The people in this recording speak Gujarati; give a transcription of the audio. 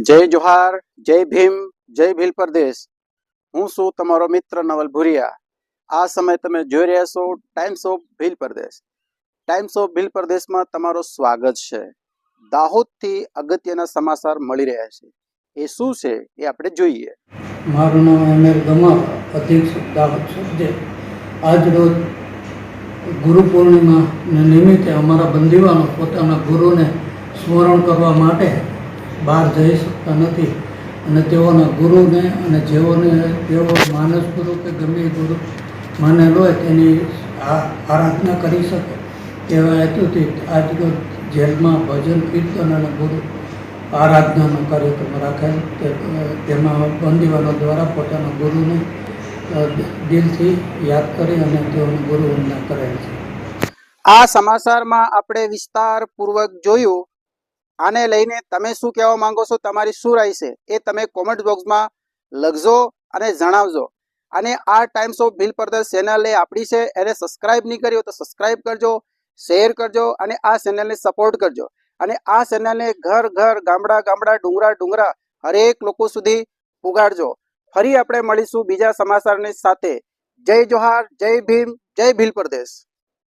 જય જોહાર, જય ભીમ, જય ભીલ પ્રદેશ. હું છું તમારો મિત્ર નવલ ભુરિયા. આ સમય તમે જોઈ રહ્યા છો times of Bhil Pradesh. Times of Bhil પ્રદેશમાં તમારું સ્વાગત છે. દાહોદથી અગત્યના સમાચાર મળી રહ્યા છે. એ શું છે એ આપણે જોઈએ. મારું નામ અમીર ગમાર, અધિક્ષક દાહોદ સબજે. આજ રોજ ગુરુ પૂર્ણિમાને નિમિત્તે અમારા બંદીવાનો પોતાના ગુરુને સ્મરણ કરવા માટે બહાર જઈ શકતા નથી અને તેઓના ગુરુને અને તેઓ માનસ ગુરુ કે ગમે ગુરુ માનેલો હોય તેની આરાધના કરી શકે તેવા હેતુથી આજરોજ જેલમાં ભજન કીર્તન અને ગુરુ આરાધનાનો કાર્યક્રમ રાખેલ. તેમાં બંદીવાનો દ્વારા પોતાના ગુરુને દિલથી યાદ કરી અને તેઓને ગુરુ વંદના કરેલ છે. આ સમાચારમાં આપણે વિસ્તારપૂર્વક જોયું. આને લઈને તમે શું કહેવા માંગો છો, તમારી શું રાય છે એ તમે કોમેન્ટ બોક્સમાં લખજો અને જણાવજો. અને આ times of Bhil Pradesh channel એ આપણી છે, એને સબસ્ક્રાઇબ નહીં કરી હોય તો સબસ્ક્રાઇબ કરજો, શેર કરજો અને આ ચેનલને સપોર્ટ કરજો. અને આ ચેનલને ઘર ઘર, ગામડા ગામડા, ડુંગરા ડુંગરા હરેક લોકો સુધી પુગાડજો. ફરી આપણે મળીશું બીજા સમાચારની સાથે. જય જોહાર, જય ભીમ, જય ભીલ પ્રદેશ.